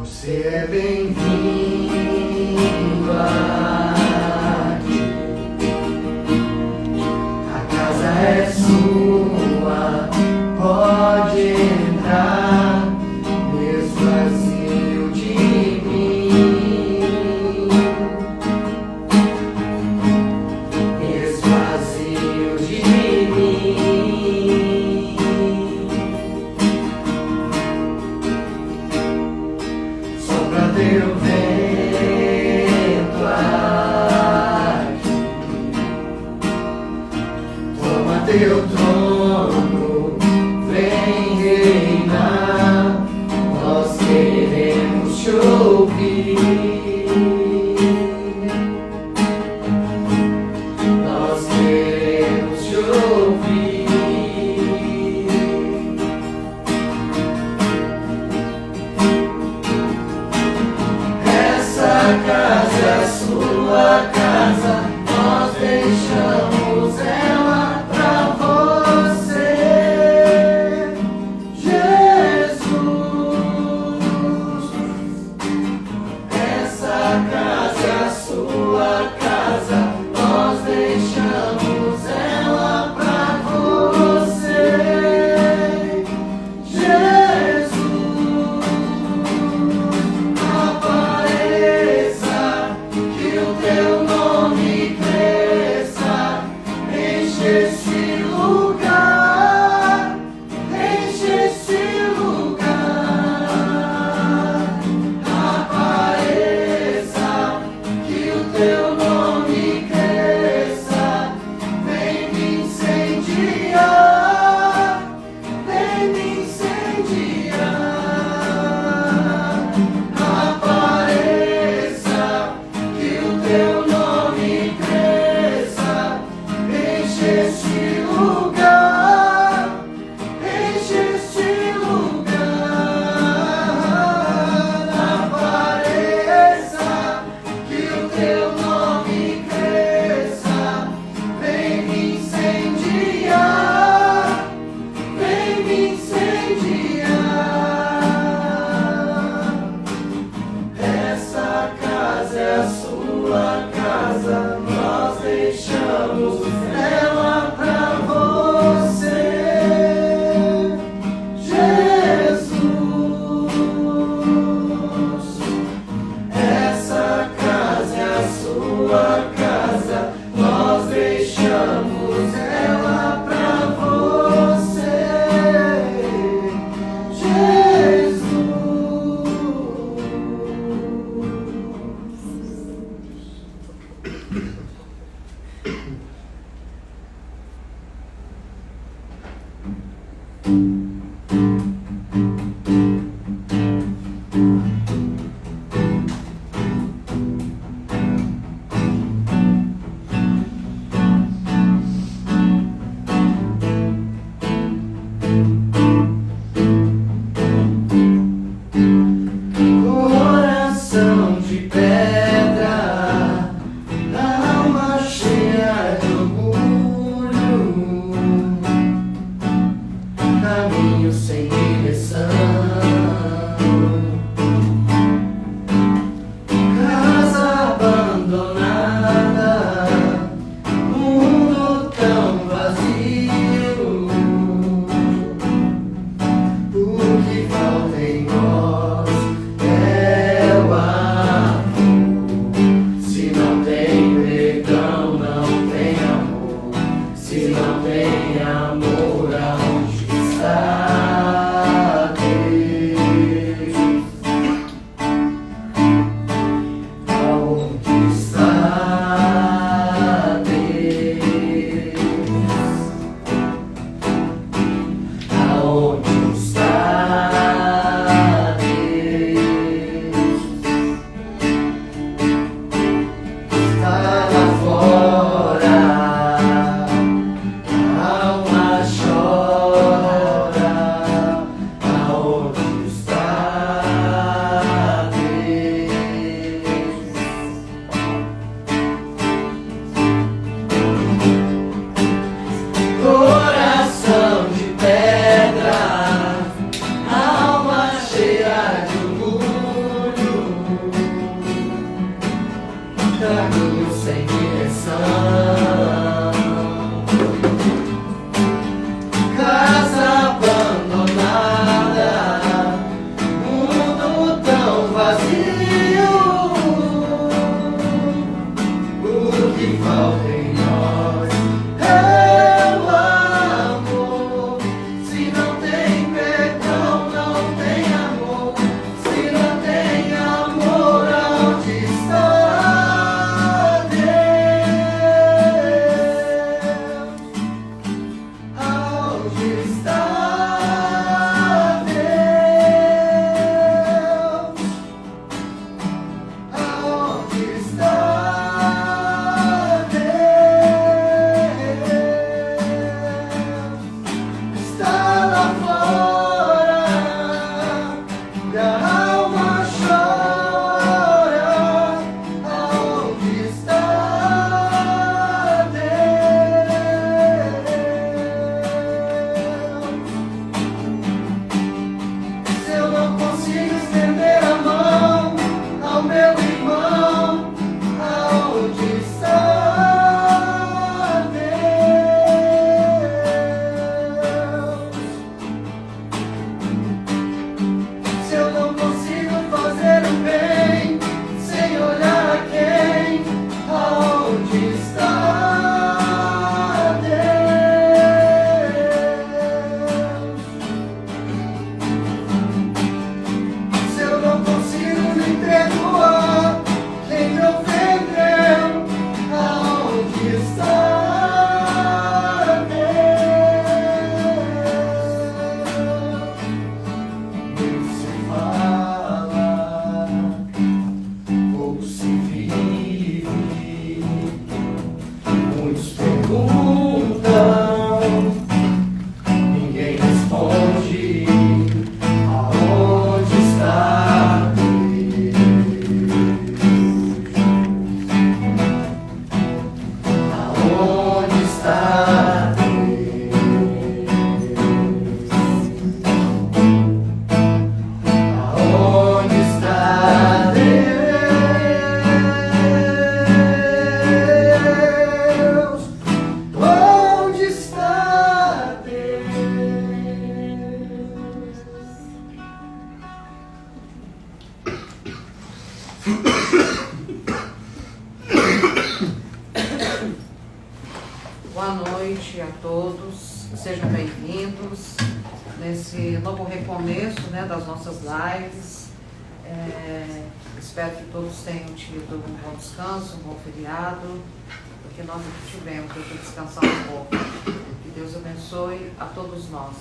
Você é bem-vindo aqui. A casa é sua, pode entrar, mesmo vazio de mim, mesmo vazio de mim. Sopra teu vento aqui, toma teu trono, vem reinar, nós queremos te ouvir, nós queremos te ouvir. Essa casa é a sua casa, nós deixamos ela pra você, Jesus. todos, sejam bem-vindos nesse novo recomeço, né, das nossas lives. Espero que todos tenham tido um bom descanso, um bom feriado, porque nós aqui tivemos, eu vou descansar um pouco. Que Deus abençoe a todos nós.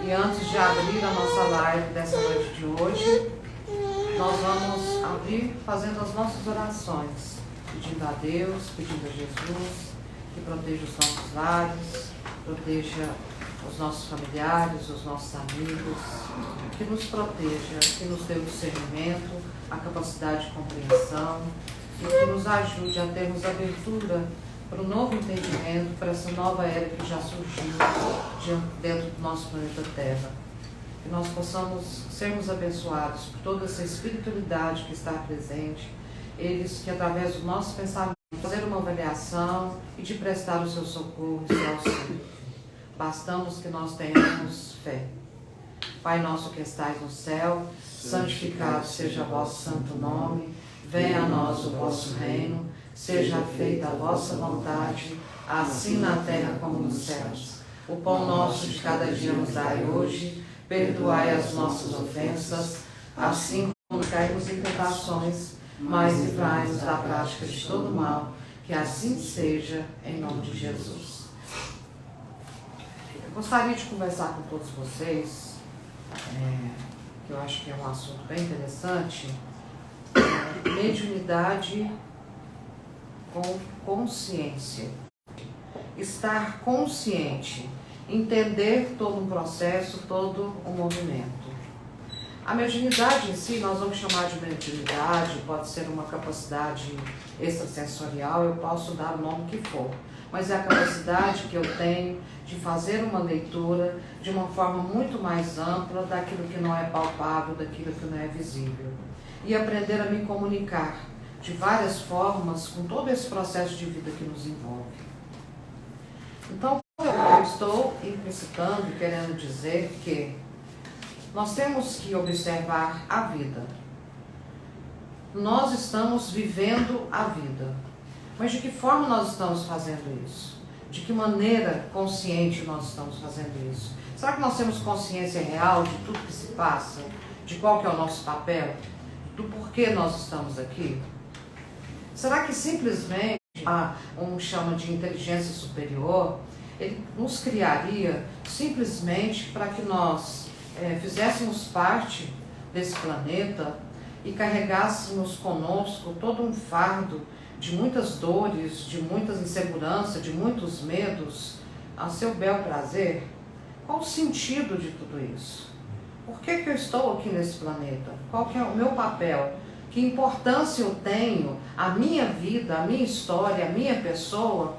E antes de abrir a nossa live dessa noite de hoje, nós vamos abrir fazendo as nossas orações, pedindo a Deus, pedindo a Jesus que proteja os nossos lares, proteja os nossos familiares, os nossos amigos, que nos proteja, que nos dê o discernimento, a capacidade de compreensão e que nos ajude a termos abertura para um novo entendimento, para essa nova era que já surgiu dentro do nosso planeta Terra. Que nós possamos sermos abençoados por toda essa espiritualidade que está presente, eles que através do nosso pensamento fazer uma avaliação e de prestar o seu socorro e seu auxílio. Bastamos que nós tenhamos fé. Pai nosso que estais no céu, santificado seja o vosso santo nome, venha a nós o vosso reino, seja feita a vossa vontade, assim na terra como nos céus. O pão nosso de cada dia nos dai hoje, perdoai as nossas ofensas, assim como caímos em tentações, mas livrai-nos da prática de todo mal, que assim seja, em nome de Jesus. Eu gostaria de conversar com todos vocês, que eu acho que é um assunto bem interessante, mediunidade com consciência. Estar consciente, entender todo um processo, todo um movimento. A mediunidade em si, nós vamos chamar de mediunidade, pode ser uma capacidade extrasensorial, eu posso dar o nome que for, mas é a capacidade que eu tenho de fazer uma leitura de uma forma muito mais ampla daquilo que não é palpável, daquilo que não é visível. E aprender a me comunicar de várias formas com todo esse processo de vida que nos envolve. Então, eu estou implicitando e querendo dizer que nós temos que observar a vida. Nós estamos vivendo a vida. Mas de que forma nós estamos fazendo isso? De que maneira consciente nós estamos fazendo isso? Será que nós temos consciência real de tudo que se passa? De qual que é o nosso papel? Do porquê nós estamos aqui? Será que simplesmente chama de inteligência superior, ele nos criaria simplesmente para que nós fizéssemos parte desse planeta e carregássemos conosco todo um fardo de muitas dores, de muitas inseguranças, de muitos medos, a seu bel prazer? Qual o sentido de tudo isso? Por que eu estou aqui nesse planeta? Qual que é o meu papel? Que importância eu tenho, a minha vida, a minha história, a minha pessoa,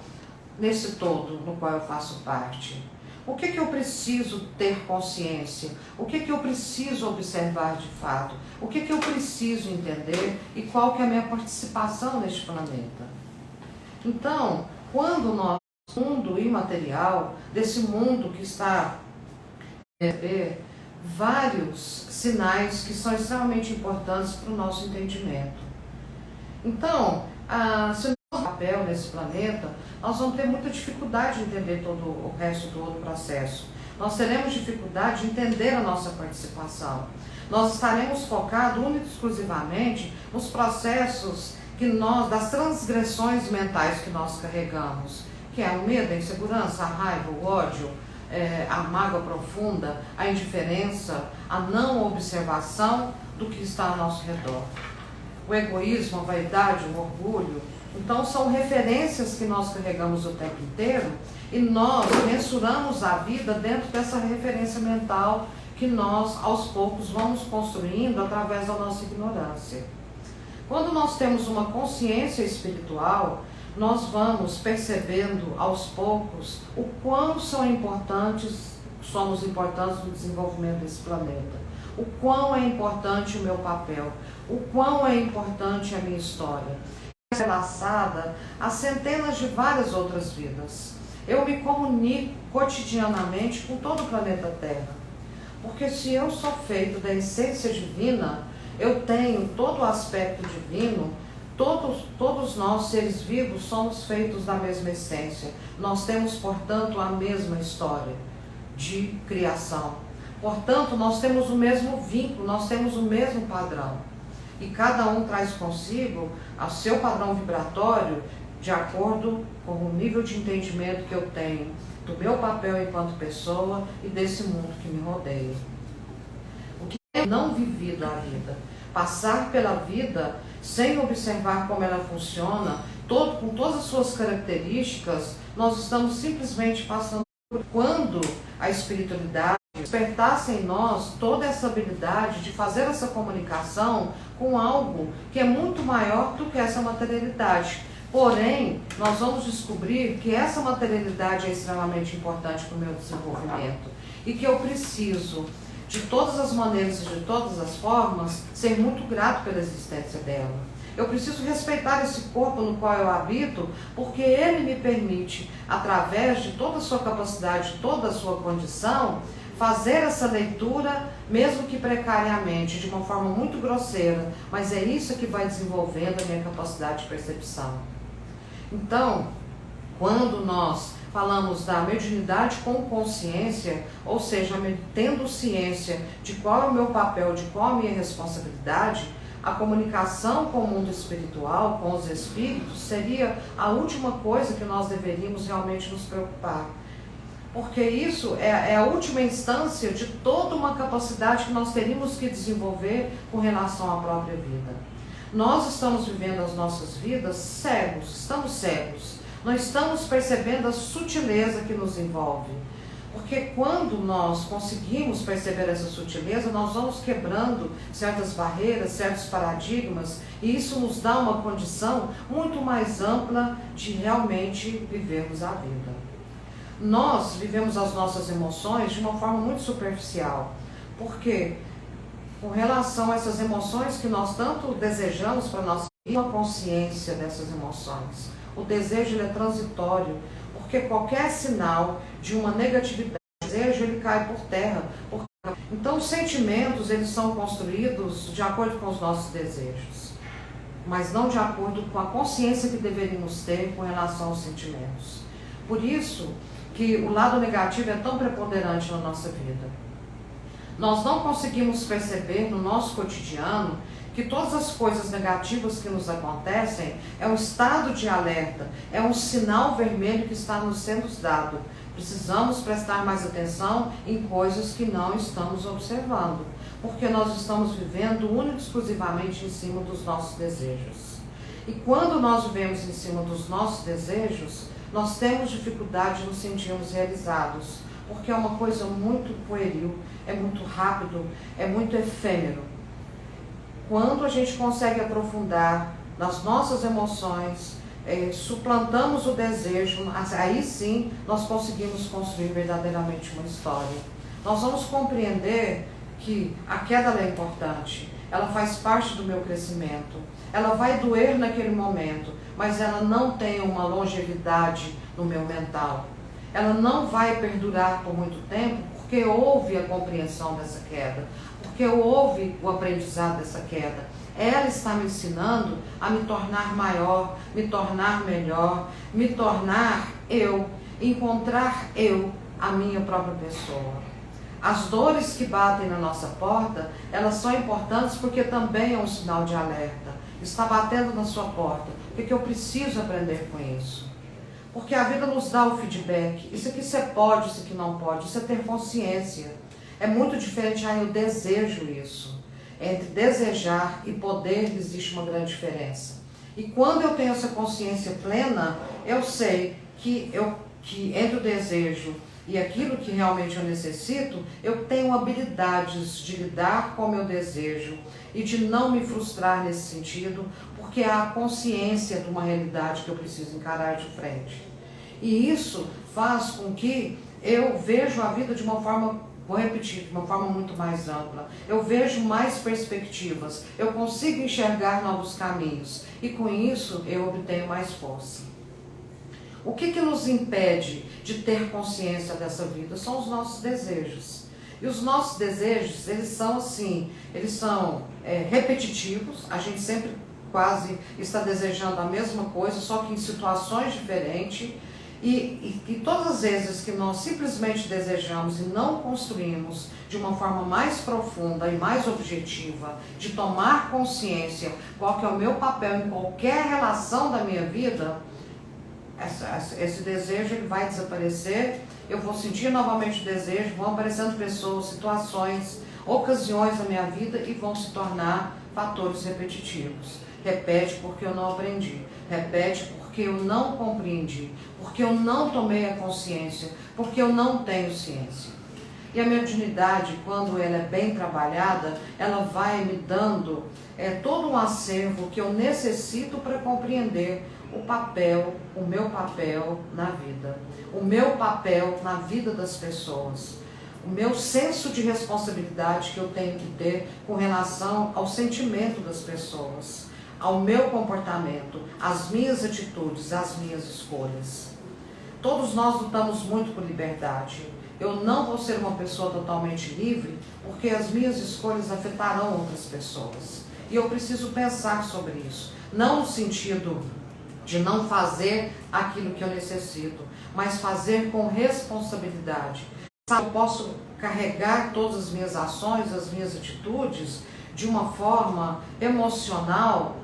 nesse todo no qual eu faço parte? O que eu preciso ter consciência? O que eu preciso observar de fato? O que eu preciso entender? E qual que é a minha participação neste planeta? Então, quando nós, mundo imaterial, desse mundo que está vários sinais que são extremamente importantes para o nosso entendimento. Então, se o nosso papel nesse planeta, nós vamos ter muita dificuldade de entender todo o resto do outro processo. Nós teremos dificuldade de entender a nossa participação. Nós estaremos focados única e exclusivamente nos processos das transgressões mentais que nós carregamos, que é o medo, a insegurança, a raiva, o ódio, a mágoa profunda, a indiferença, a não observação do que está ao nosso redor. O egoísmo, a vaidade, o orgulho. Então são referências que nós carregamos o tempo inteiro e nós mensuramos a vida dentro dessa referência mental que nós aos poucos vamos construindo através da nossa ignorância. Quando nós temos uma consciência espiritual, nós vamos percebendo aos poucos o quão somos importantes no desenvolvimento desse planeta, o quão é importante o meu papel, o quão é importante a minha história, relacionada a centenas de várias outras vidas. Eu me comunico cotidianamente com todo o planeta Terra, porque se eu sou feito da essência divina, eu tenho todo o aspecto divino Todos nós, seres vivos, somos feitos da mesma essência. Nós temos, portanto, a mesma história de criação. Portanto, nós temos o mesmo vínculo, nós temos o mesmo padrão. E cada um traz consigo o seu padrão vibratório de acordo com o nível de entendimento que eu tenho do meu papel enquanto pessoa e desse mundo que me rodeia. O que é não vivido a vida? Passar pela vida sem observar como ela funciona, com todas as suas características, nós estamos simplesmente passando por quando a espiritualidade despertasse em nós toda essa habilidade de fazer essa comunicação com algo que é muito maior do que essa materialidade. Porém, nós vamos descobrir que essa materialidade é extremamente importante para o meu desenvolvimento e que eu preciso, de todas as maneiras e de todas as formas, ser muito grato pela existência dela. Eu preciso respeitar esse corpo no qual eu habito, porque ele me permite, através de toda a sua capacidade, toda a sua condição, fazer essa leitura, mesmo que precariamente, de uma forma muito grosseira, mas é isso que vai desenvolvendo a minha capacidade de percepção. Então, quando nós falamos da mediunidade com consciência, ou seja, tendo ciência de qual é o meu papel, de qual é a minha responsabilidade, a comunicação com o mundo espiritual, com os espíritos, seria a última coisa que nós deveríamos realmente nos preocupar. Porque isso é a última instância de toda uma capacidade que nós teríamos que desenvolver com relação à própria vida. Nós estamos vivendo as nossas vidas cegos, estamos cegos. Não estamos percebendo a sutileza que nos envolve. Porque quando nós conseguimos perceber essa sutileza, nós vamos quebrando certas barreiras, certos paradigmas, e isso nos dá uma condição muito mais ampla de realmente vivermos a vida. Nós vivemos as nossas emoções de uma forma muito superficial. Por quê? Com relação a essas emoções que nós tanto desejamos para nós, uma consciência dessas emoções. O desejo ele é transitório, porque qualquer sinal de uma negatividade, o desejo ele cai por terra. Então os sentimentos eles são construídos de acordo com os nossos desejos, mas não de acordo com a consciência que deveríamos ter com relação aos sentimentos. Por isso que o lado negativo é tão preponderante na nossa vida. Nós não conseguimos perceber no nosso cotidiano que todas as coisas negativas que nos acontecem é um estado de alerta, é um sinal vermelho que está nos sendo dado. Precisamos prestar mais atenção em coisas que não estamos observando, porque nós estamos vivendo única e exclusivamente em cima dos nossos desejos. E quando nós vivemos em cima dos nossos desejos, nós temos dificuldade de nos sentirmos realizados, porque é uma coisa muito pueril, é muito rápido, é muito efêmero. Quando a gente consegue aprofundar nas nossas emoções, suplantamos o desejo, aí sim nós conseguimos construir verdadeiramente uma história. Nós vamos compreender que a queda é importante, ela faz parte do meu crescimento, ela vai doer naquele momento, mas ela não tem uma longevidade no meu mental. Ela não vai perdurar por muito tempo, porque houve a compreensão dessa queda, porque houve o aprendizado dessa queda. Ela está me ensinando a me tornar maior, me tornar melhor, me tornar eu, encontrar eu, a minha própria pessoa. As dores que batem na nossa porta, elas são importantes porque também é um sinal de alerta. Está batendo na sua porta, porque eu preciso aprender com isso. Porque a vida nos dá o feedback. Isso aqui você pode, isso aqui não pode. Isso é ter consciência. É muito diferente, eu desejo isso. Entre desejar e poder existe uma grande diferença. E quando eu tenho essa consciência plena, eu sei que entre o desejo e aquilo que realmente eu necessito, eu tenho habilidades de lidar com o meu desejo e de não me frustrar nesse sentido, porque há a consciência de uma realidade que eu preciso encarar de frente. E isso faz com que eu veja a vida de uma forma, vou repetir, de uma forma muito mais ampla. Eu vejo mais perspectivas, eu consigo enxergar novos caminhos e com isso eu obtenho mais força. O que nos impede de ter consciência dessa vida? São os nossos desejos. E os nossos desejos, eles são assim, eles são repetitivos, a gente sempre quase está desejando a mesma coisa, só que em situações diferentes. E todas as vezes que nós simplesmente desejamos e não construímos de uma forma mais profunda e mais objetiva, de tomar consciência qual que é o meu papel em qualquer relação da minha vida, esse desejo ele vai desaparecer, eu vou sentir novamente o desejo, vão aparecendo pessoas, situações, ocasiões na minha vida e vão se tornar fatores repetitivos. Repete porque eu não aprendi, repete porque eu não compreendi, porque eu não tomei a consciência, porque eu não tenho ciência. E a mediunidade, quando ela é bem trabalhada, ela vai me dando todo um acervo que eu necessito para compreender o meu papel na vida, o meu papel na vida das pessoas, o meu senso de responsabilidade que eu tenho que ter com relação ao sentimento das pessoas, ao meu comportamento, às minhas atitudes, às minhas escolhas. Todos nós lutamos muito por liberdade. Eu não vou ser uma pessoa totalmente livre porque as minhas escolhas afetarão outras pessoas. E eu preciso pensar sobre isso. Não no sentido de não fazer aquilo que eu necessito, mas fazer com responsabilidade. Eu posso carregar todas as minhas ações, as minhas atitudes de uma forma emocional,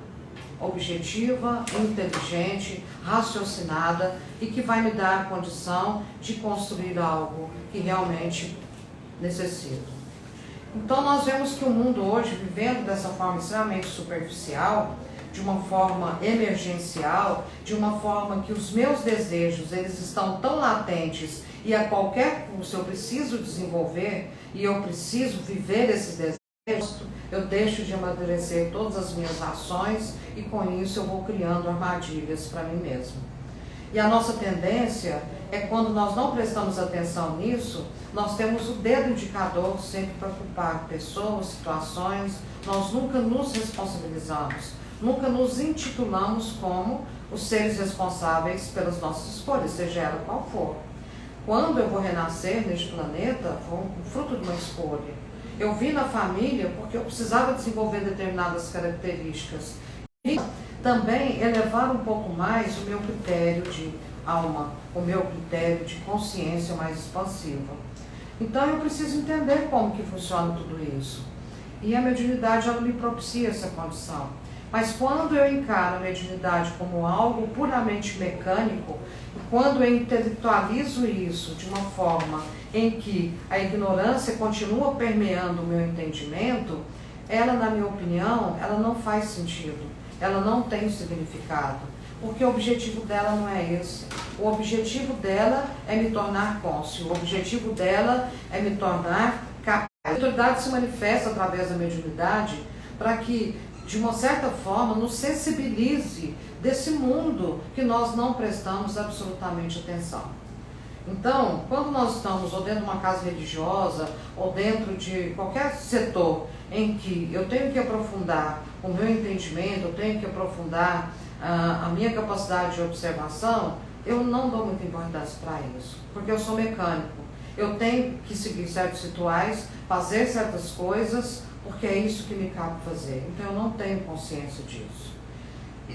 objetiva, inteligente, raciocinada e que vai me dar a condição de construir algo que realmente necessito. Então nós vemos que o mundo hoje, vivendo dessa forma extremamente superficial, de uma forma emergencial, de uma forma que os meus desejos eles estão tão latentes e a qualquer custo eu preciso desenvolver e eu preciso viver esses desejos, eu deixo de amadurecer todas as minhas ações e com isso eu vou criando armadilhas para mim mesmo. E a nossa tendência é quando nós não prestamos atenção nisso, nós temos o dedo indicador sempre para culpar pessoas, situações, nós nunca nos responsabilizamos, nunca nos intitulamos como os seres responsáveis pelas nossas escolhas, seja ela qual for. Quando eu vou renascer neste planeta, foi um fruto de uma escolha. Eu vim na família porque eu precisava desenvolver determinadas características. E também elevar um pouco mais o meu critério de alma, o meu critério de consciência mais expansiva. Então eu preciso entender como que funciona tudo isso. E a mediunidade, ela me propicia essa condição. Mas quando eu encaro a mediunidade como algo puramente mecânico, quando eu intelectualizo isso de uma forma em que a ignorância continua permeando o meu entendimento, ela, na minha opinião, ela não faz sentido, ela não tem significado, porque o objetivo dela não é esse. O objetivo dela é me tornar cônscio, o objetivo dela é me tornar capaz. A autoridade se manifesta através da mediunidade para que, de uma certa forma, nos sensibilize desse mundo que nós não prestamos absolutamente atenção. Então, quando nós estamos ou dentro de uma casa religiosa ou dentro de qualquer setor em que eu tenho que aprofundar o meu entendimento, eu tenho que aprofundar a minha capacidade de observação, eu não dou muita importância para isso, porque eu sou mecânico. Eu tenho que seguir certos rituais, fazer certas coisas, porque é isso que me cabe fazer. Então eu não tenho consciência disso.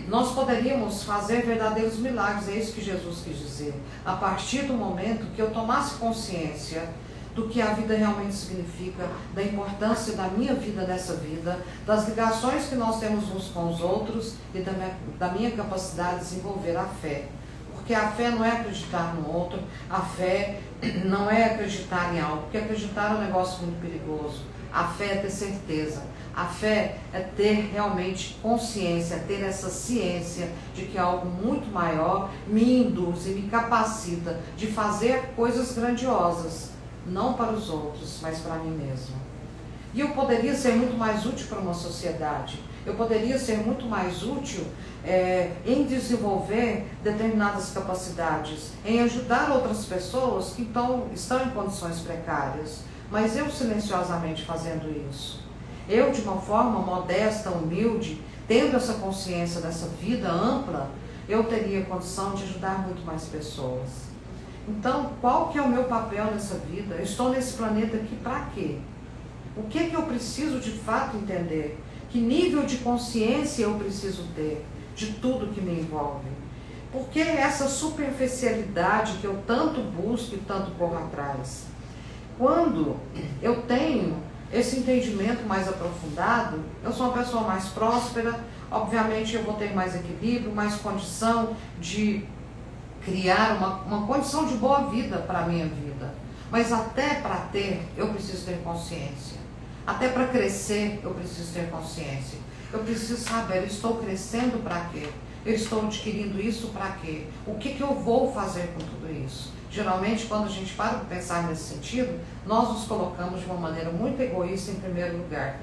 Nós poderíamos fazer verdadeiros milagres, é isso que Jesus quis dizer, a partir do momento que eu tomasse consciência do que a vida realmente significa, da importância da minha vida nessa vida, das ligações que nós temos uns com os outros e da minha capacidade de desenvolver a fé. Porque a fé não é acreditar no outro, a fé não é acreditar em algo, porque acreditar é um negócio muito perigoso. A fé é ter certeza, a fé é ter realmente consciência, ter essa ciência de que algo muito maior me induz e me capacita de fazer coisas grandiosas, não para os outros, mas para mim mesmo. E eu poderia ser muito mais útil para uma sociedade, eu poderia ser muito mais útil em desenvolver determinadas capacidades, em ajudar outras pessoas que estão em condições precárias, mas eu silenciosamente fazendo isso. Eu, de uma forma modesta, humilde, tendo essa consciência dessa vida ampla, eu teria condição de ajudar muito mais pessoas. Então, qual que é o meu papel nessa vida? Eu estou nesse planeta aqui para quê? O que eu preciso de fato entender? Que nível de consciência eu preciso ter de tudo que me envolve? Por que essa superficialidade que eu tanto busco e tanto corro atrás? Quando eu tenho esse entendimento mais aprofundado, eu sou uma pessoa mais próspera, obviamente eu vou ter mais equilíbrio, mais condição de criar uma condição de boa vida para a minha vida. Mas até para ter, eu preciso ter consciência. Até para crescer, eu preciso ter consciência. Eu preciso saber, eu estou crescendo para quê? Eu estou adquirindo isso para quê? O que eu vou fazer com tudo isso? Geralmente, quando a gente para de pensar nesse sentido, nós nos colocamos de uma maneira muito egoísta em primeiro lugar.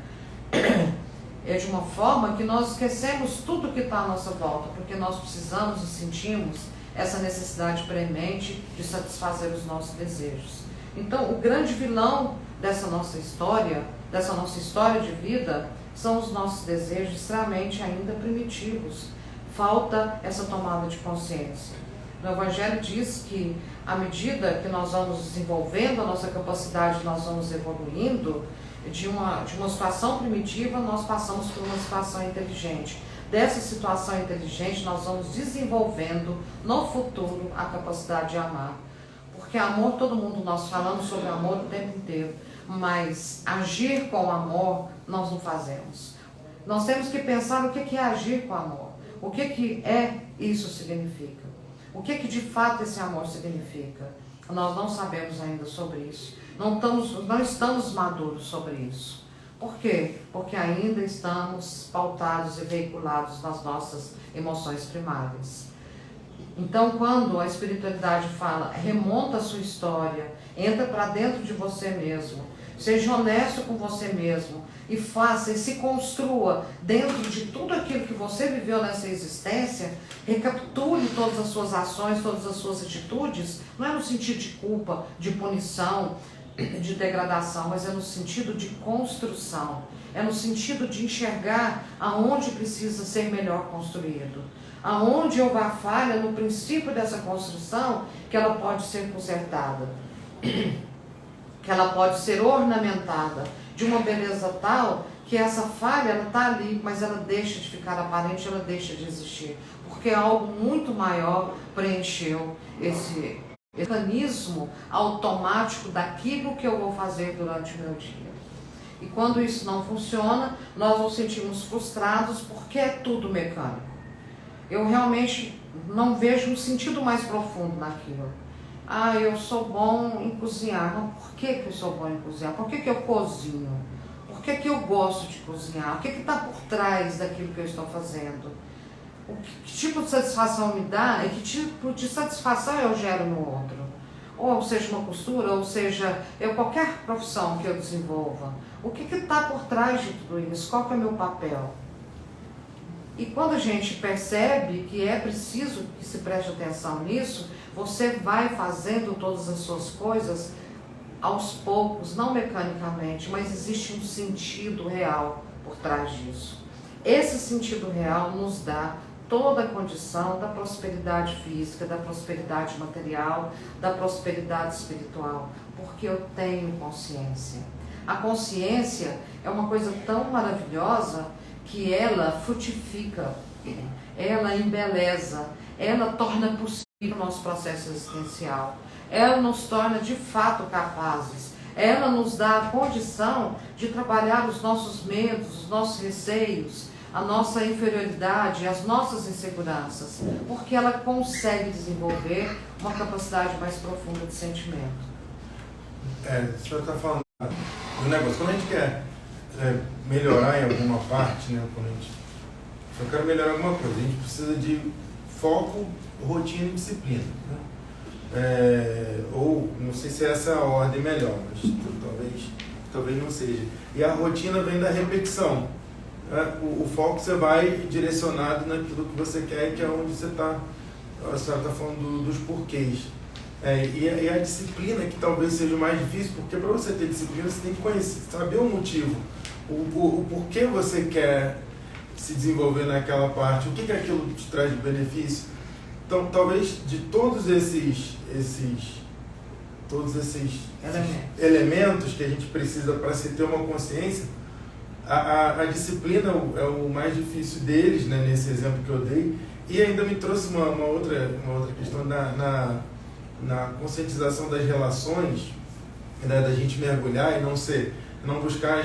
É de uma forma que nós esquecemos tudo que está à nossa volta, porque nós precisamos e sentimos essa necessidade premente de satisfazer os nossos desejos. Então, o grande vilão dessa nossa história de vida, são os nossos desejos extremamente ainda primitivos. Falta essa tomada de consciência. No Evangelho diz que, à medida que nós vamos desenvolvendo a nossa capacidade, nós vamos evoluindo, de uma situação primitiva, nós passamos por uma situação inteligente. Dessa situação inteligente, nós vamos desenvolvendo no futuro a capacidade de amar. Porque amor, todo mundo, nós falamos sobre amor o tempo inteiro, mas agir com amor, nós não fazemos. Nós temos que pensar o que é agir com amor. O que isso significa? O que de fato esse amor significa? Nós não sabemos ainda sobre isso. Não estamos maduros sobre isso. Por quê? Porque ainda estamos pautados e veiculados nas nossas emoções primárias. Então, quando a espiritualidade fala, remonta a sua história, entra para dentro de você mesmo, seja honesto com você mesmo e faça e se construa dentro de tudo aquilo que você viveu nessa existência, recapitule todas as suas ações, todas as suas atitudes, não é no sentido de culpa, de punição, de degradação, mas é no sentido de construção, é no sentido de enxergar aonde precisa ser melhor construído, aonde houve a falha no princípio dessa construção, que ela pode ser consertada, que ela pode ser ornamentada de uma beleza tal que essa falha ela está ali, mas ela deixa de ficar aparente, ela deixa de existir, porque algo muito maior preencheu esse mecanismo automático daquilo que eu vou fazer durante o meu dia. E quando isso não funciona, nós nos sentimos frustrados porque é tudo mecânico. Eu realmente não vejo um sentido mais profundo naquilo. Ah, eu sou bom em cozinhar. Não, por que eu sou bom em cozinhar? Por que eu cozinho? Por que eu gosto de cozinhar? O que está por trás daquilo que eu estou fazendo? Que tipo de satisfação me dá e que tipo de satisfação eu gero no outro? Ou seja, uma costura, ou seja, qualquer profissão que eu desenvolva. O que está por trás de tudo isso? Qual que é o meu papel? E quando a gente percebe que é preciso que se preste atenção nisso, você vai fazendo todas as suas coisas aos poucos, não mecanicamente, mas existe um sentido real por trás disso. Esse sentido real nos dá toda a condição da prosperidade física, da prosperidade material, da prosperidade espiritual, porque eu tenho consciência. A consciência é uma coisa tão maravilhosa que ela frutifica, ela embeleza, ela torna possível o nosso processo existencial, ela nos torna de fato capazes, ela nos dá a condição de trabalhar os nossos medos, os nossos receios, a nossa inferioridade, as nossas inseguranças, porque ela consegue desenvolver uma capacidade mais profunda de sentimento. O senhor está falando do negócio, quando a gente quer melhorar em alguma parte, né, quando a gente só quer melhorar alguma coisa, a gente precisa de foco, rotina e disciplina, né? Ou, não sei se essa é a ordem melhor, mas talvez não seja. E a rotina vem da repetição. O foco você vai direcionado naquilo que você quer, que é onde você está. A senhora está falando dos porquês. E a disciplina, que talvez seja o mais difícil, porque para você ter disciplina, você tem que conhecer, saber o motivo, o porquê você quer se desenvolver naquela parte, o que aquilo te traz de benefício. Então, talvez de todos esses elementos que a gente precisa para se ter uma consciência, A disciplina é o mais difícil deles, né, nesse exemplo que eu dei, e ainda me trouxe uma outra questão na conscientização das relações, né, da gente mergulhar e não buscar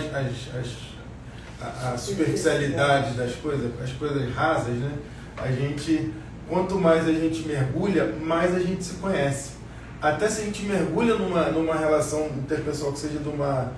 a superficialidade das coisas, as coisas rasas, né? Quanto mais a gente mergulha, mais a gente se conhece. Até se a gente mergulha numa relação interpessoal que seja de uma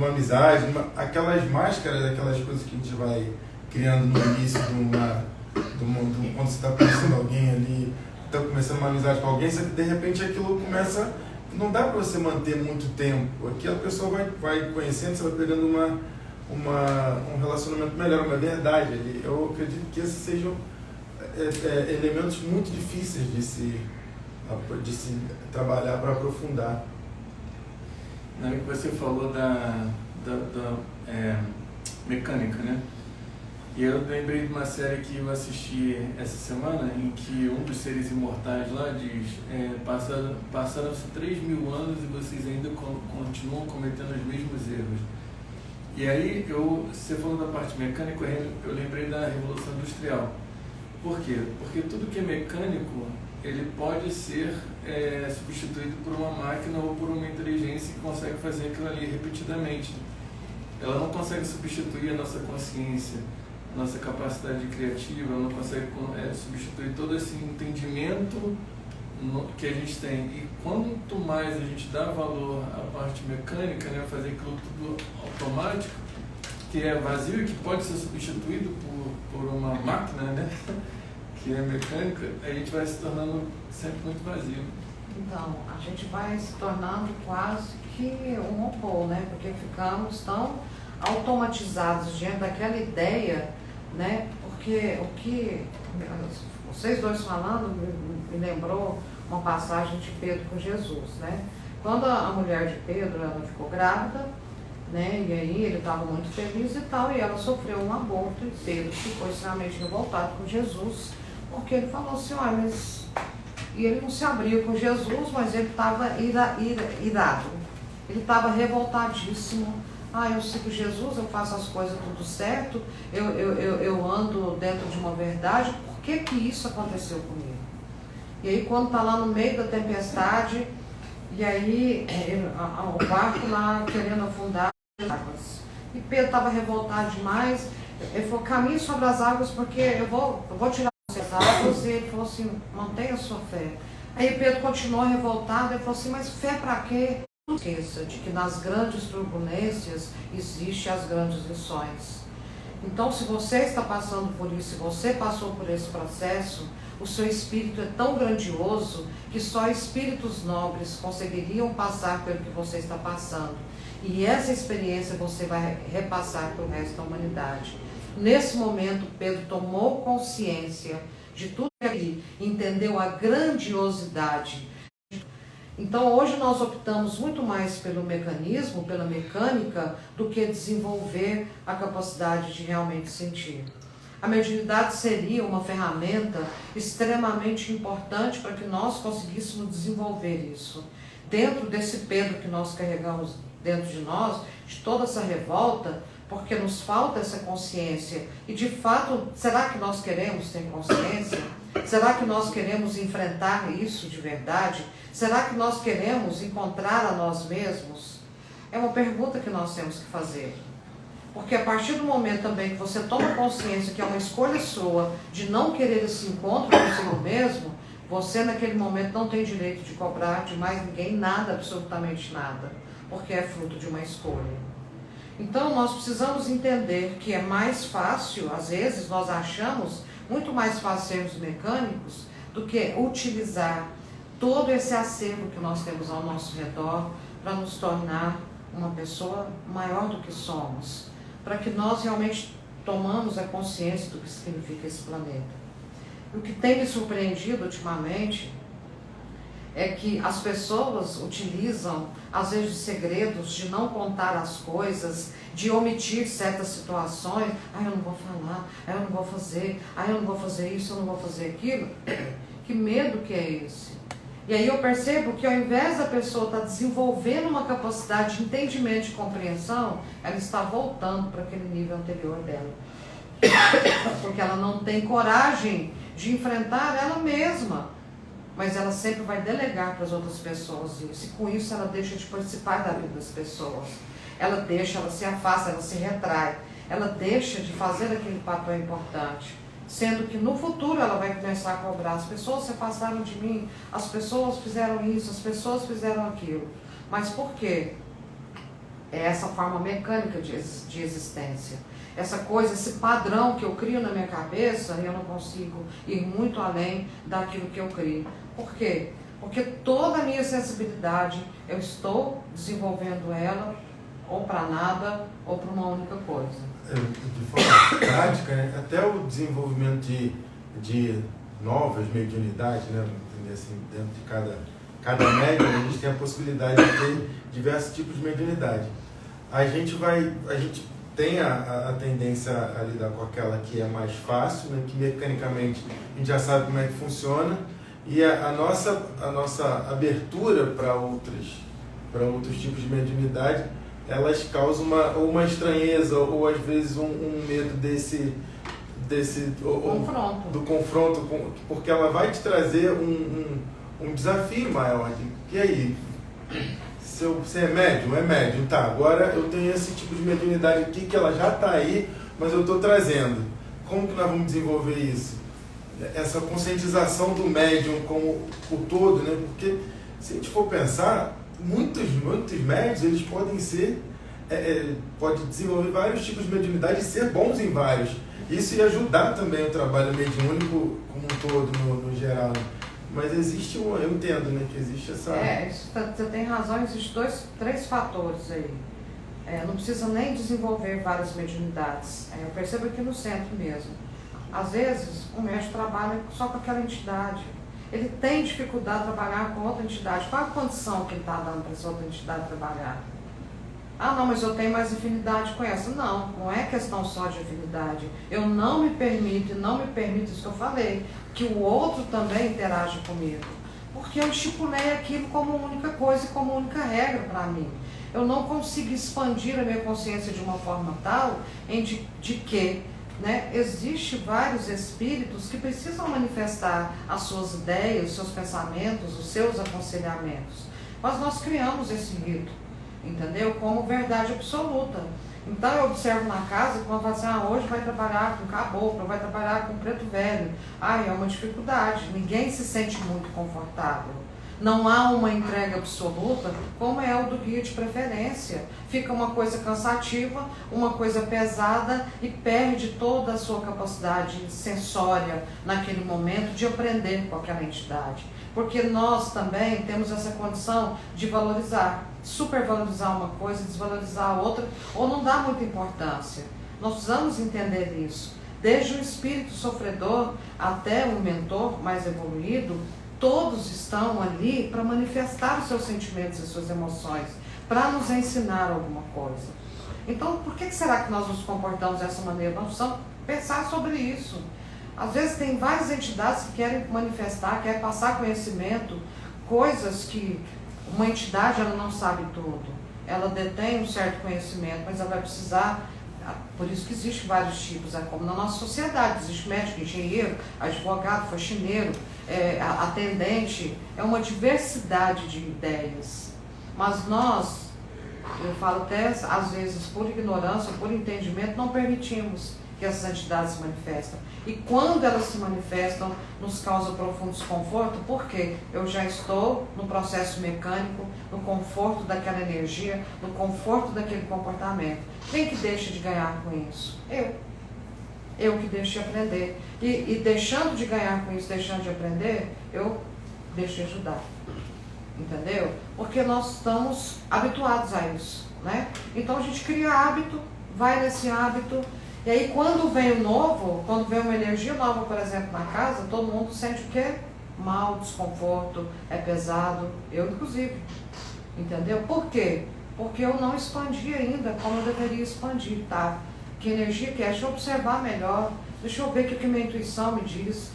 amizade, aquelas máscaras, aquelas coisas que a gente vai criando no início quando você está conhecendo alguém ali, está começando uma amizade com alguém, só que de repente aquilo começa, não dá para você manter muito tempo. Aqui a pessoa vai conhecendo, você vai pegando um relacionamento melhor, uma verdade. Eu acredito que esses sejam elementos muito difíceis de se trabalhar para aprofundar. Na hora que você falou da mecânica, né? E eu lembrei de uma série que eu assisti essa semana, em que um dos seres imortais lá diz: passaram-se 3.000 anos e vocês ainda continuam cometendo os mesmos erros. E aí, você falou da parte mecânica, eu lembrei da Revolução Industrial. Por quê? Porque tudo que é mecânico, ele pode ser substituído por uma máquina ou por uma inteligência que consegue fazer aquilo ali repetidamente. Ela não consegue substituir a nossa consciência, a nossa capacidade criativa, ela não consegue substituir todo esse entendimento que a gente tem. E quanto mais a gente dá valor à parte mecânica, né, fazer aquilo tudo automático, que é vazio e que pode ser substituído por uma máquina, né, que é mecânica, a gente vai se tornando sempre muito vazio. Então, a gente vai se tornando quase que um robô, né? Porque ficamos tão automatizados diante daquela ideia, né? Porque o que vocês dois falando me lembrou uma passagem de Pedro com Jesus, né? Quando a mulher de Pedro, ela ficou grávida, né? E aí ele estava muito feliz e tal, e ela sofreu um aborto, e Pedro ficou extremamente revoltado com Jesus, porque ele falou assim: olha, mas... E ele não se abriu com Jesus, mas ele estava irado. Ele estava revoltadíssimo. Eu sigo Jesus, eu faço as coisas tudo certo, eu ando dentro de uma verdade. Por que isso aconteceu comigo? E aí quando está lá no meio da tempestade, e aí o barco lá querendo afundar as águas. E Pedro estava revoltado demais. Ele falou: caminhe sobre as águas, porque eu vou tirar as águas. E ele falou assim: mantenha a sua fé. Aí Pedro continuou revoltado. Ele falou assim: mas fé para quê? Não esqueça de que nas grandes turbulências existem as grandes lições. Então, se você está passando por isso, se você passou por esse processo, o seu espírito é tão grandioso que só espíritos nobres conseguiriam passar pelo que você está passando. E essa experiência você vai repassar para o resto da humanidade. Nesse momento, Pedro tomou consciência de tudo aquilo, entendeu a grandiosidade. Então, hoje nós optamos muito mais pelo mecanismo, pela mecânica, do que desenvolver a capacidade de realmente sentir. A mediunidade seria uma ferramenta extremamente importante para que nós conseguíssemos desenvolver isso. Dentro desse Pedro que nós carregamos dentro de nós, de toda essa revolta, porque nos falta essa consciência. E de fato, será que nós queremos ter consciência? Será que nós queremos enfrentar isso de verdade? Será que nós queremos encontrar a nós mesmos? É uma pergunta que nós temos que fazer. Porque a partir do momento também que você toma consciência que é uma escolha sua de não querer esse encontro consigo mesmo, você naquele momento não tem direito de cobrar de mais ninguém nada, absolutamente nada, porque é fruto de uma escolha. Então nós precisamos entender que é mais fácil, às vezes nós achamos muito mais fácil sermos mecânicos do que utilizar todo esse acervo que nós temos ao nosso redor para nos tornar uma pessoa maior do que somos, para que nós realmente tomamos a consciência do que significa esse planeta. O que tem me surpreendido ultimamente é que as pessoas utilizam, às vezes, segredos de não contar as coisas, de omitir certas situações. Eu não vou falar, eu não vou fazer, eu não vou fazer isso, eu não vou fazer aquilo. Que medo que é esse? E aí eu percebo que ao invés da pessoa estar desenvolvendo uma capacidade de entendimento e compreensão, ela está voltando para aquele nível anterior dela. Porque ela não tem coragem de enfrentar ela mesma. Mas ela sempre vai delegar para as outras pessoas isso. E com isso ela deixa de participar da vida das pessoas. Ela se afasta, ela se retrai. Ela deixa de fazer aquele papel importante. Sendo que no futuro ela vai começar a cobrar. As pessoas se afastaram de mim, as pessoas fizeram isso, as pessoas fizeram aquilo. Mas por quê? É essa forma mecânica de existência. Essa coisa, esse padrão que eu crio na minha cabeça, eu não consigo ir muito além daquilo que eu crio. Por quê? Porque toda a minha sensibilidade, eu estou desenvolvendo ela ou para nada ou para uma única coisa. De forma prática, né? Até o desenvolvimento de novas mediunidades, né? Assim, dentro de cada médium, a gente tem a possibilidade de ter diversos tipos de mediunidade. A gente tem a tendência a lidar com aquela que é mais fácil, né? Que mecanicamente a gente já sabe como é que funciona, e a nossa abertura para outros tipos de mediunidade, elas causam uma estranheza ou às vezes um medo do confronto, porque ela vai te trazer um desafio maior. E aí, se você é médium, tá, agora eu tenho esse tipo de mediunidade aqui que ela já está aí, mas eu estou trazendo. Como que nós vamos desenvolver isso? Essa conscientização do médium como o todo, né? Porque se a gente for pensar, muitos médios, eles podem pode desenvolver vários tipos de mediunidade e ser bons em vários. Isso ia ajudar também o trabalho mediúnico como um todo, no geral. Mas existe eu entendo, né, que existe essa... Você tem razão, existem 3 fatores aí. Não precisa nem desenvolver várias mediunidades. Eu percebo aqui no centro mesmo. Às vezes, o médium trabalha só com aquela entidade. Ele tem dificuldade de trabalhar com outra entidade. Qual a condição que ele está dando para essa outra entidade trabalhar? Ah, não, mas eu tenho mais afinidade com essa. Não é questão só de afinidade. Eu não me permito isso que eu falei, que o outro também interaja comigo. Porque eu estipulei aquilo como única coisa e como única regra para mim. Eu não consigo expandir a minha consciência de uma forma tal de que, né, existe vários espíritos que precisam manifestar as suas ideias, os seus pensamentos, os seus aconselhamentos. Mas nós criamos esse rito, entendeu? Como verdade absoluta. Então eu observo na casa, quando fala assim, hoje vai trabalhar com caboclo, vai trabalhar com preto velho. É uma dificuldade, ninguém se sente muito confortável. Não há uma entrega absoluta, como é o do guia de preferência. Fica uma coisa cansativa, uma coisa pesada e perde toda a sua capacidade sensória naquele momento de aprender com aquela entidade. Porque nós também temos essa condição de valorizar, supervalorizar uma coisa, desvalorizar a outra, ou não dá muita importância. Nós precisamos entender isso. Desde o espírito sofredor até o mentor mais evoluído, todos estão ali para manifestar os seus sentimentos e suas emoções, para nos ensinar alguma coisa. Então, por que será que nós nos comportamos dessa maneira? Nós precisamos pensar sobre isso. Às vezes tem várias entidades que querem manifestar, querem passar conhecimento, coisas que uma entidade ela não sabe tudo. Ela detém um certo conhecimento, mas ela vai precisar... Por isso que existem vários tipos, como na nossa sociedade, existe médico, engenheiro, advogado, faxineiro, atendente, é uma diversidade de ideias. Mas nós, eu falo até às vezes por ignorância, por entendimento, não permitimos que essas entidades se manifestem. E quando elas se manifestam, nos causa profundo desconforto, porque eu já estou no processo mecânico, no conforto daquela energia, no conforto daquele comportamento. Quem que deixa de ganhar com isso? Eu que deixo de aprender. E deixando de ganhar com isso, deixando de aprender, eu deixo de ajudar. Entendeu? Porque nós estamos habituados a isso, né? Então a gente cria hábito, vai nesse hábito, e aí quando vem o novo, quando vem uma energia nova, por exemplo, na casa, todo mundo sente o quê? Mal, desconforto, é pesado, eu inclusive. Entendeu? Por quê? Porque eu não expandi ainda como eu deveria expandir, tá? Que energia que é? Deixa eu observar melhor, deixa eu ver o que minha intuição me diz,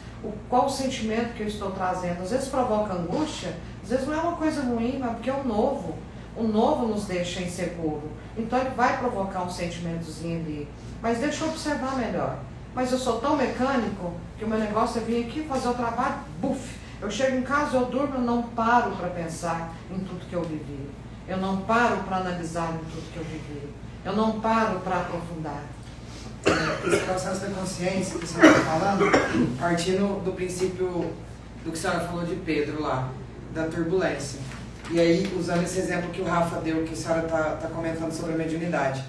qual o sentimento que eu estou trazendo. Às vezes provoca angústia, às vezes não é uma coisa ruim, mas porque é o novo. O novo nos deixa inseguro. Então ele vai provocar um sentimentozinho ali. Mas deixa eu observar melhor. Mas eu sou tão mecânico que o meu negócio é vir aqui fazer o trabalho, buf. Eu chego em casa, eu durmo, eu não paro para pensar em tudo que eu vivi. Eu não paro para analisar em tudo que eu vivi. Eu não paro para aprofundar. Esse processo da consciência que a senhora está falando, partindo do princípio do que a senhora falou de Pedro lá, da turbulência. E aí, usando esse exemplo que o Rafa deu, que a senhora está comentando sobre a mediunidade.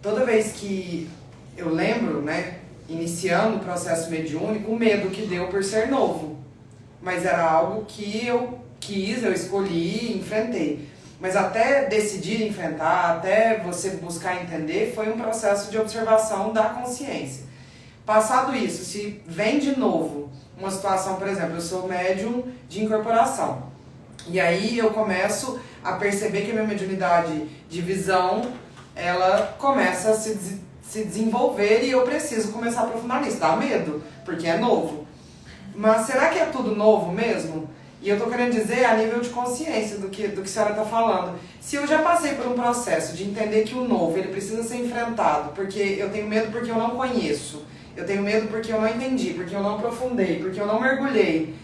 Toda vez que eu lembro, né, iniciando o processo mediúnico, o medo que deu por ser novo. Mas era algo que eu quis, eu escolhi, enfrentei. Mas até decidir enfrentar, até você buscar entender, foi um processo de observação da consciência. Passado isso, se vem de novo uma situação, por exemplo, eu sou médium de incorporação. E aí eu começo a perceber que a minha mediunidade de visão, ela começa a se desenvolver e eu preciso começar a aprofundar nisso. Dá medo, porque é novo. Mas será que é tudo novo mesmo? E eu tô querendo dizer a nível de consciência do que a senhora está falando. Se eu já passei por um processo de entender que o novo ele precisa ser enfrentado, porque eu tenho medo porque eu não conheço, eu tenho medo porque eu não entendi, porque eu não aprofundei, porque eu não mergulhei.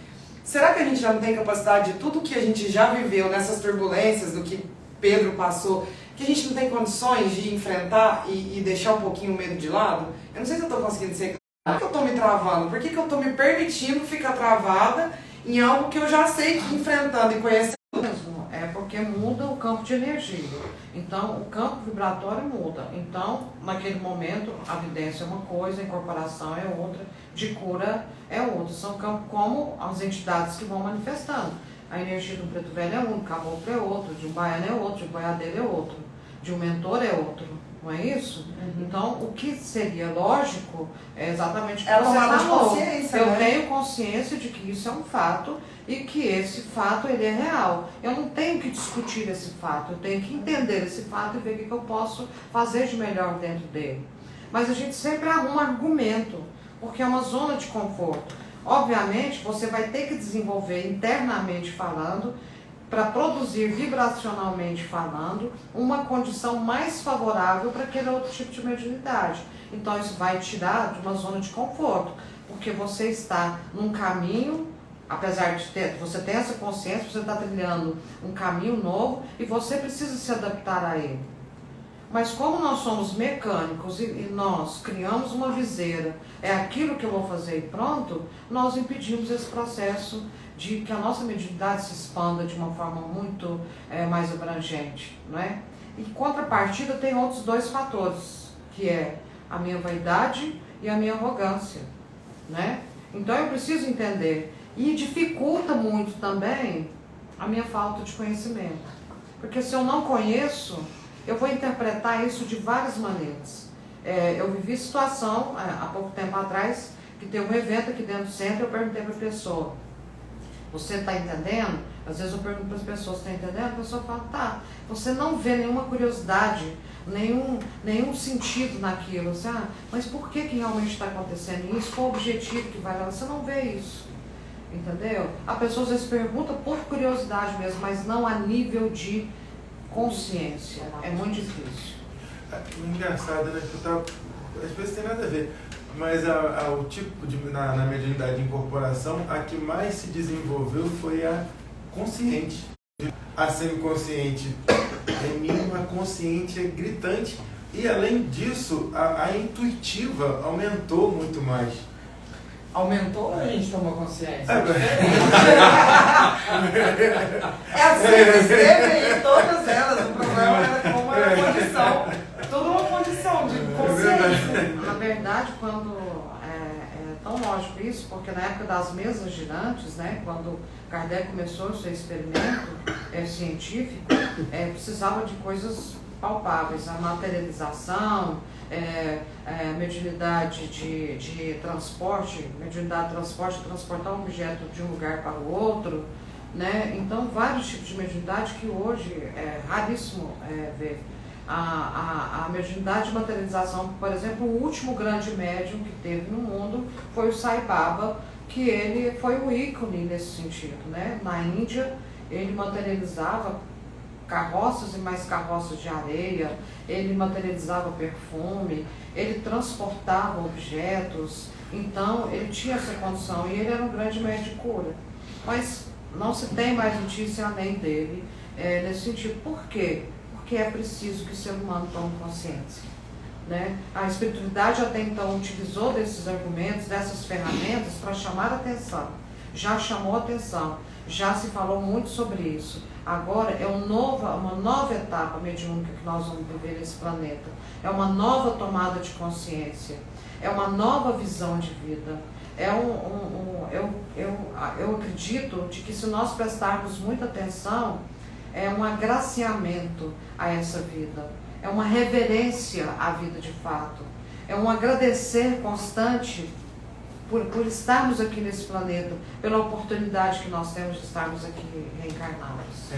Será que a gente já não tem capacidade de tudo que a gente já viveu nessas turbulências, do que Pedro passou, que a gente não tem condições de enfrentar e deixar um pouquinho o medo de lado? Eu não sei se eu estou conseguindo ser... Por que eu estou me travando? Por que eu estou me permitindo ficar travada em algo que eu já sei que enfrentando e conhecendo? É porque muda o campo de energia. Então, o campo vibratório muda. Então, naquele momento, a vidência é uma coisa, a incorporação é outra, de cura é outra. São campos como as entidades que vão manifestando. A energia do preto velho é um, do caboclo é outro, de um baiano é outro, de um boiadeiro é outro, de um mentor é outro. Não é isso? Uhum. Então, o que seria lógico é exatamente o que É a você tomada de falou. consciência, Eu né? tenho consciência de que isso é um fato e que esse fato ele é real. Eu não tenho que discutir esse fato, eu tenho que entender esse fato e ver o que eu posso fazer de melhor dentro dele. Mas a gente sempre arruma argumento, porque é uma zona de conforto. Obviamente, você vai ter que desenvolver internamente falando, para produzir vibracionalmente falando, uma condição mais favorável para aquele outro tipo de mediunidade. Então isso vai tirar de uma zona de conforto, porque você está num caminho, apesar de você ter essa consciência, você está trilhando um caminho novo e você precisa se adaptar a ele. Mas como nós somos mecânicos e nós criamos uma viseira, é aquilo que eu vou fazer e pronto, nós impedimos esse processo de que a nossa mediunidade se expanda de uma forma muito mais abrangente, não é? Em contrapartida, tem outros dois fatores, que é a minha vaidade e a minha arrogância, né? Então eu preciso entender. E dificulta muito também a minha falta de conhecimento. Porque se eu não conheço, eu vou interpretar isso de várias maneiras. Eu vivi situação, há pouco tempo atrás, que teve um evento aqui dentro do centro, eu perguntei para a pessoa, você está entendendo? Às vezes eu pergunto para as pessoas, está entendendo? A pessoa fala, tá. Você não vê nenhuma curiosidade, nenhum sentido naquilo. Você, mas por que realmente está acontecendo isso? Qual o objetivo que vai lá? Você não vê isso. Entendeu? A pessoa às vezes pergunta por curiosidade mesmo, mas não a nível de consciência. É muito difícil. Engraçado, né? Às vezes tem nada a ver. Mas o tipo na mediunidade de incorporação, a que mais se desenvolveu foi a consciente. A semiconsciente é mínima, a consciente é gritante. E além disso, a intuitiva aumentou muito mais. Aumentou ou a gente tomou consciência? Esteve aí, todas elas. O problema era como era a condição. Tudo uma condição de consciência. Na verdade, quando é tão lógico isso, porque na época das mesas girantes, né, quando Kardec começou o seu experimento científico, precisava de coisas palpáveis, a materialização, mediunidade de transporte, mediunidade de transporte, transportar um objeto de um lugar para o outro, né? Então, vários tipos de mediunidade que hoje é raríssimo ver. A mediunidade de materialização, por exemplo, o último grande médium que teve no mundo foi o Sai Baba, que ele foi o ícone nesse sentido, né? Na Índia, ele materializava carroças e mais carroças de areia, ele materializava perfume, ele transportava objetos, então ele tinha essa condição e ele era um grande médico de cura. Mas não se tem mais notícia além dele nesse sentido. Por quê? Porque é preciso que o ser humano tome consciência, né? A espiritualidade até então utilizou desses argumentos, dessas ferramentas para chamar a atenção. Já chamou a atenção, já se falou muito sobre isso. Agora é uma nova etapa mediúnica que nós vamos viver nesse planeta. É uma nova tomada de consciência. É uma nova visão de vida. Eu acredito de que se nós prestarmos muita atenção, é um agraciamento a essa vida. É uma reverência à vida de fato. É um agradecer constante por estarmos aqui nesse planeta, pela oportunidade que nós temos de estarmos aqui reencarnados.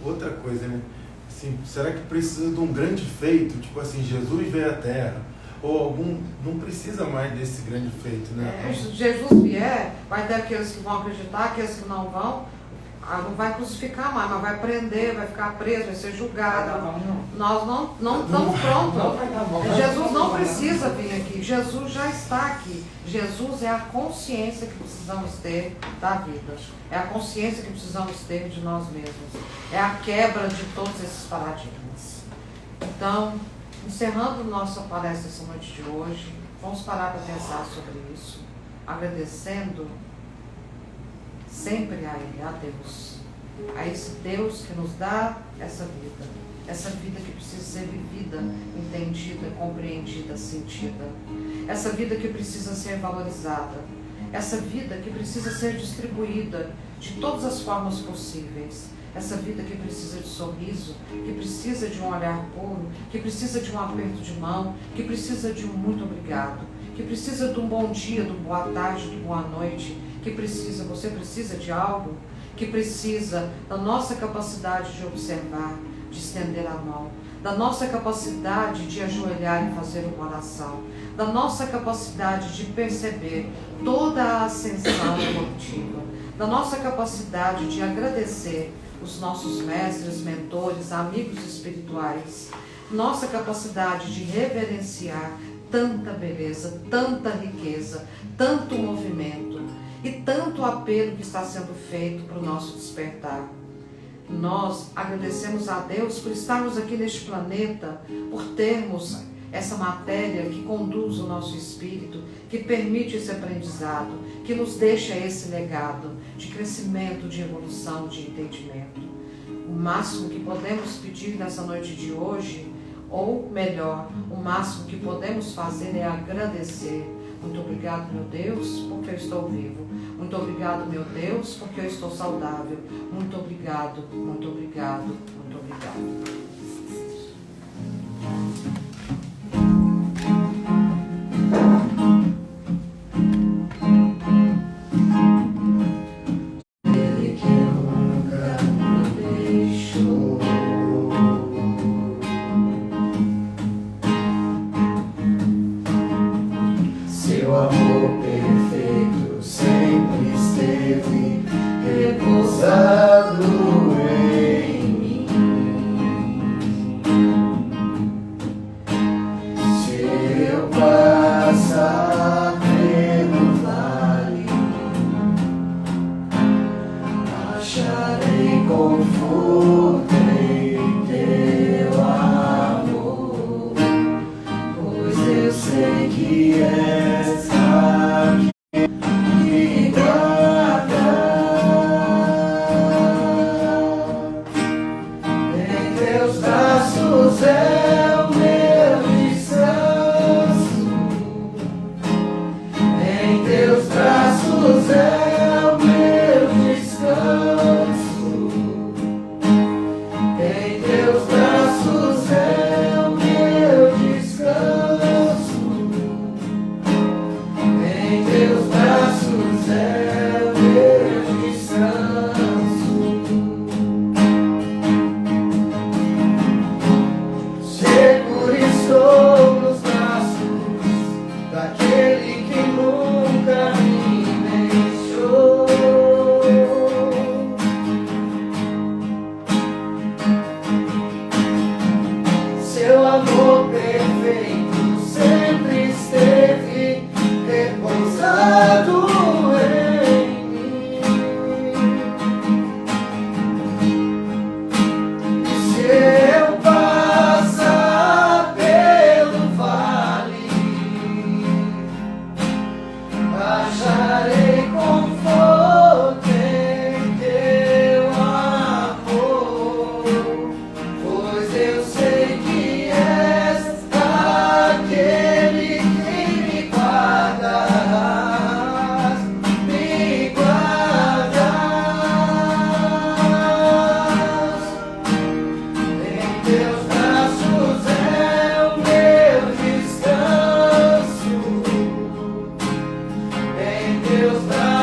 Outra coisa, né? Assim, será que precisa de um grande feito? Tipo assim, Jesus veio à Terra. Ou algum... Não precisa mais desse grande feito, né? Se Jesus vier, vai ter aqueles que vão acreditar, aqueles que não vão. Não vai crucificar mais, mas vai prender, vai ficar preso, vai ser julgado. Nós não estamos prontos. Jesus não precisa vir aqui. Jesus já está aqui. Jesus é a consciência que precisamos ter da vida. É a consciência que precisamos ter de nós mesmos. É a quebra de todos esses paradigmas. Então, encerrando nossa palestra essa noite de hoje, vamos parar para pensar sobre isso, agradecendo sempre a Ele, a Deus, a esse Deus que nos dá essa vida que precisa ser vivida, entendida, compreendida, sentida, essa vida que precisa ser valorizada, essa vida que precisa ser distribuída de todas as formas possíveis, essa vida que precisa de sorriso, que precisa de um olhar puro, que precisa de um aperto de mão, que precisa de um muito obrigado, que precisa de um bom dia, de uma boa tarde, de uma boa noite, você precisa de algo, que precisa da nossa capacidade de observar, de estender a mão, da nossa capacidade de ajoelhar e fazer uma oração, da nossa capacidade de perceber toda a ascensão evolutiva, da nossa capacidade de agradecer os nossos mestres, mentores, amigos espirituais, nossa capacidade de reverenciar tanta beleza, tanta riqueza, tanto movimento e tanto apelo que está sendo feito para o nosso despertar. Nós agradecemos a Deus por estarmos aqui neste planeta, por termos essa matéria que conduz o nosso espírito, que permite esse aprendizado, que nos deixa esse legado de crescimento, de evolução, de entendimento. O máximo que podemos pedir nessa noite de hoje, ou melhor, o máximo que podemos fazer é agradecer. Muito obrigado, meu Deus, porque eu estou vivo. Muito obrigado, meu Deus, porque eu estou saudável. Muito obrigado, muito obrigado, muito obrigado. Daquele que nunca me deixou. pousado em mim. Se eu passar pelo vale, acharei conforto em teu amor, pois eu sei que és aquele que me guardas, me guardas. Em teus braços é o meu descanso, em teus braços